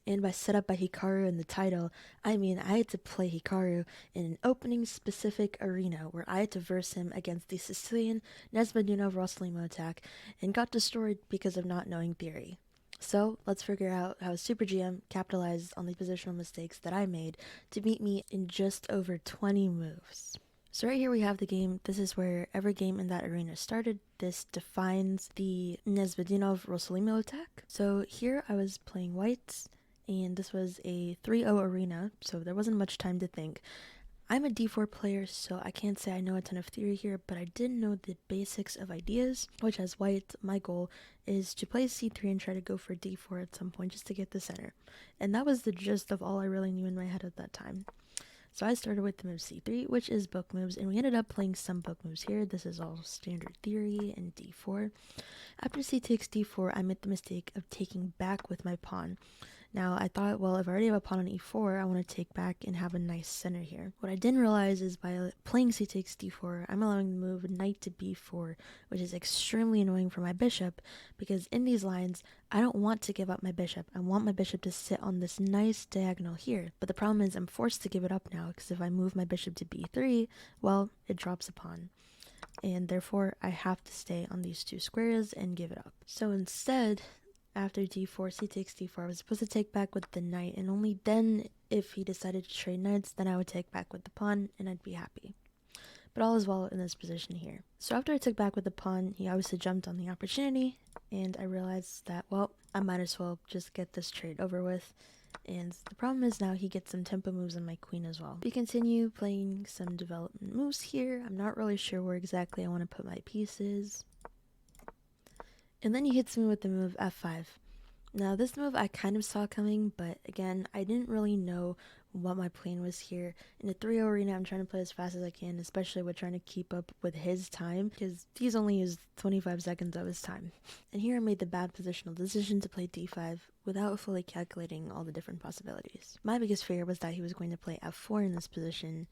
And by set up by Hikaru in the title, I mean I had to play Hikaru in an opening specific arena where I had to verse him against the Sicilian Nesbadunov Roslimo attack and got destroyed because of not knowing theory. So let's figure out how Super GM capitalized on the positional mistakes that I made to beat me in just over 20 moves. So right here we have the game. This is where every game in that arena started. This defines the Nesbadunov Roslimo attack. So here I was playing whites, and this was a 3-0 arena, so there wasn't much time to think. I'm a d4 player, so I can't say I know a ton of theory here, but I did know the basics of ideas, which as white, my goal is to play c3 and try to go for d4 at some point just to get the center. And that was the gist of all I really knew in my head at that time. So I started with the move c3, which is book moves, and we ended up playing some book moves here. This is all standard theory and d4. After c takes d4, I made the mistake of taking back with my pawn. Now, I thought, well, if I already have a pawn on e4, I want to take back and have a nice center here. What I didn't realize is by playing c takes d4, I'm allowing the move knight to b4, which is extremely annoying for my bishop, because in these lines, I don't want to give up my bishop. I want my bishop to sit on this nice diagonal here. But the problem is I'm forced to give it up now, because if I move my bishop to b3, well, it drops a pawn. And therefore, I have to stay on these two squares and give it up. So instead, after d4, c takes d4, I was supposed to take back with the knight, and only then, if he decided to trade knights, then I would take back with the pawn, and I'd be happy. But all is well in this position here. So after I took back with the pawn, he obviously jumped on the opportunity, and I realized that, well, I might as well just get this trade over with. And the problem is now he gets some tempo moves on my queen as well. We continue playing some development moves here. I'm not really sure where exactly I want to put my pieces. And then he hits me with the move f5. Now this move I kind of saw coming, but again, I didn't really know what my plan was here. In the 3-0 arena, I'm trying to play as fast as I can, especially with trying to keep up with his time, because he's only used 25 seconds of his time. And here I made the bad positional decision to play d5 without fully calculating all the different possibilities. My biggest fear was that he was going to play f4 in this position,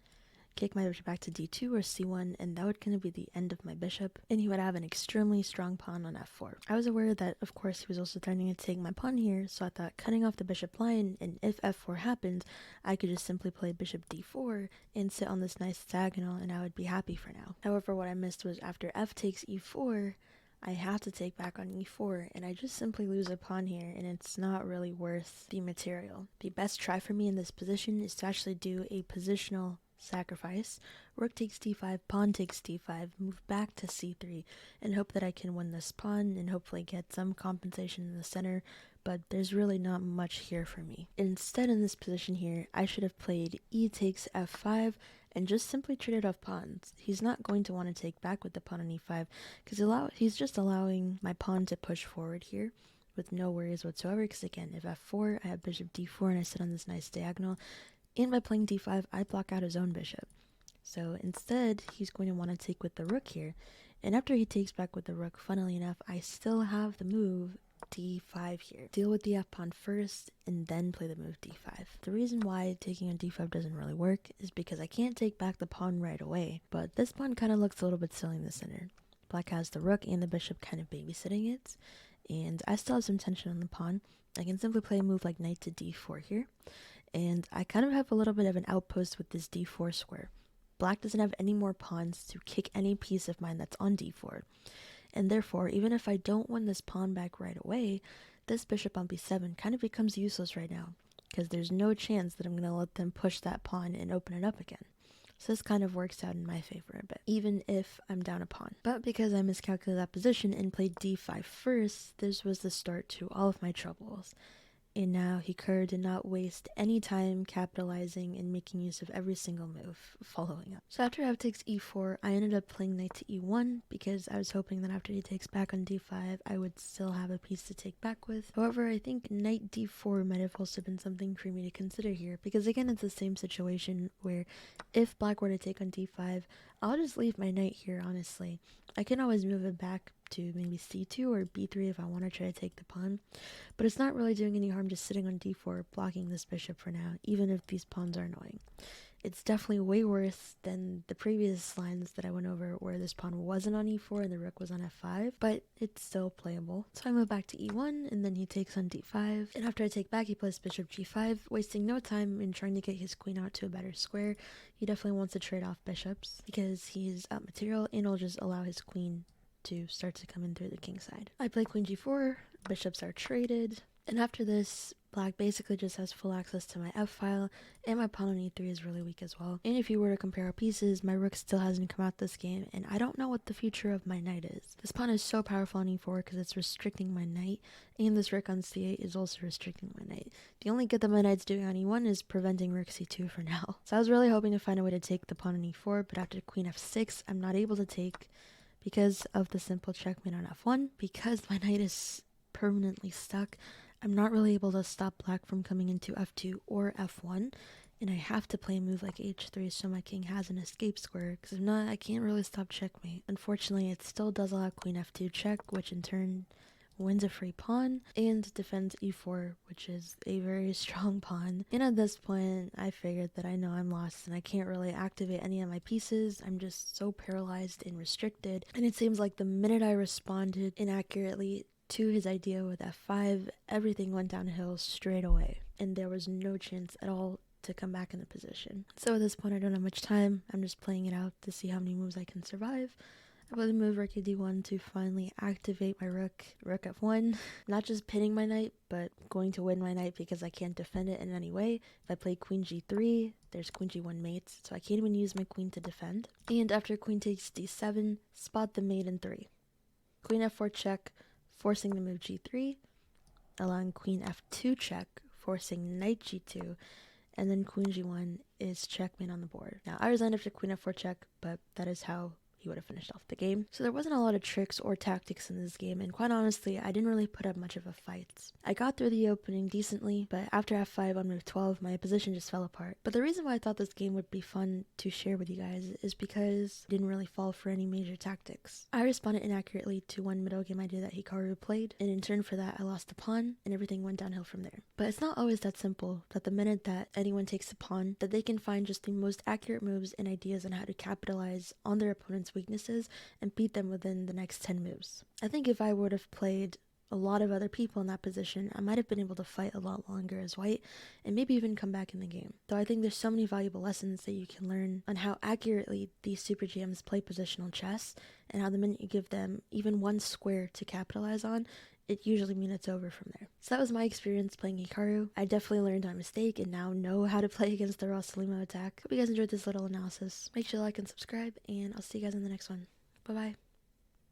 kick my bishop back to d2 or c1, and that would kind of be the end of my bishop, and he would have an extremely strong pawn on f4. I was aware that, of course, he was also threatening to take my pawn here, so I thought cutting off the bishop line, and if f4 happened, I could just simply play bishop d4 and sit on this nice diagonal, and I would be happy for now. However, what I missed was after f takes e4, I have to take back on e4, and I just simply lose a pawn here, and it's not really worth the material. The best try for me in this position is to actually do a positional sacrifice, rook takes d5, pawn takes d5, move back to c3, and hope that I can win this pawn and hopefully get some compensation in the center, but there's really not much here for me. Instead, in this position here, I should have played e takes f5 and just simply traded off pawns. He's not going to want to take back with the pawn on e5 because he's just allowing my pawn to push forward here with no worries whatsoever, because again, if f4, I have bishop d4 and I sit on this nice diagonal, and by playing d5, I block out his own bishop. So instead, he's going to want to take with the rook here. And after he takes back with the rook, funnily enough, I still have the move d5 here. Deal with the f-pawn first, and then play the move d5. The reason why taking on d5 doesn't really work is because I can't take back the pawn right away. But this pawn kind of looks a little bit silly in the center. Black has the rook and the bishop kind of babysitting it. And I still have some tension on the pawn. I can simply play a move like knight to d4 here. And I kind of have a little bit of an outpost with this d4 square. Black doesn't have any more pawns to kick any piece of mine that's on d4. And therefore, even if I don't win this pawn back right away, this bishop on b7 kind of becomes useless right now, because there's no chance that I'm going to let them push that pawn and open it up again. So this kind of works out in my favor a bit, even if I'm down a pawn. But because I miscalculated that position and played d5 first, this was the start to all of my troubles. And now Hikaru did not waste any time capitalizing and making use of every single move following up. So after f takes e4, I ended up playing knight to e1 because I was hoping that after he takes back on d5, I would still have a piece to take back with. However, I think knight d4 might have also been something for me to consider here, because again, it's the same situation where if black were to take on d5, I'll just leave my knight here, honestly. I can always move it back to maybe c2 or b3 if I want to try to take the pawn, but it's not really doing any harm just sitting on d4 blocking this bishop for now, even if these pawns are annoying. It's definitely way worse than the previous lines that I went over where this pawn wasn't on e4 and the rook was on f5, but it's still playable. So I move back to e1 and then he takes on d5, and after I take back he plays bishop g5, wasting no time in trying to get his queen out to a better square. He definitely wants to trade off bishops because he's out material and will just allow his queen to start to come in through the king side. I play queen g4, bishops are traded, and after this, black basically just has full access to my f-file, and my pawn on e3 is really weak as well. And if you were to compare our pieces, my rook still hasn't come out this game, and I don't know what the future of my knight is. This pawn is so powerful on e4 because it's restricting my knight, and this rook on c8 is also restricting my knight. The only good that my knight's doing on e1 is preventing rook c2 for now. So I was really hoping to find a way to take the pawn on e4, but after queen f6, I'm not able to take because of the simple checkmate on f1. Because my knight is permanently stuck, I'm not really able to stop black from coming into f2 or f1, and I have to play a move like h3 so my king has an escape square, because if not, I can't really stop checkmate. Unfortunately, it still does allow queen f2 check, which in turn wins a free pawn, and defends e4, which is a very strong pawn. And at this point, I figured that I know I'm lost and I can't really activate any of my pieces. I'm just so paralyzed and restricted, and it seems like the minute I responded inaccurately to his idea with f5, everything went downhill straight away, and there was no chance at all to come back in the position. So at this point, I don't have much time. I'm just playing it out to see how many moves I can survive. I play the move rook d1 to finally activate my rook f1. Not just pinning my knight, but going to win my knight because I can't defend it in any way. If I play queen g3, there's queen g1 mates, so I can't even use my queen to defend. And after queen takes d7, spot the mate in 3. Queen f4 check, forcing the move g3, allowing queen f2 check, forcing knight g2, and then queen g1 is checkmate on the board. Now, I resigned after queen f4 check, but that is how he would have finished off the game. So there wasn't a lot of tricks or tactics in this game, and quite honestly, I didn't really put up much of a fight. I got through the opening decently, but after f5 on move 12, my position just fell apart. But the reason why I thought this game would be fun to share with you guys is because I didn't really fall for any major tactics. I responded inaccurately to one middle game idea that Hikaru played, and in turn for that, I lost the pawn, and everything went downhill from there. But it's not always that simple, that the minute that anyone takes a pawn, that they can find just the most accurate moves and ideas on how to capitalize on their opponent's weaknesses and beat them within the next 10 moves. I think if I would have played a lot of other people in that position, I might have been able to fight a lot longer as white and maybe even come back in the game. Though I think there's so many valuable lessons that you can learn on how accurately these super GMs play positional chess, and how the minute you give them even one square to capitalize on, it usually means it's over from there. So that was my experience playing Hikaru. I definitely learned my mistake and now know how to play against the Rosalimo attack. Hope you guys enjoyed this little analysis. Make sure to like and subscribe, and I'll see you guys in the next one. Bye bye.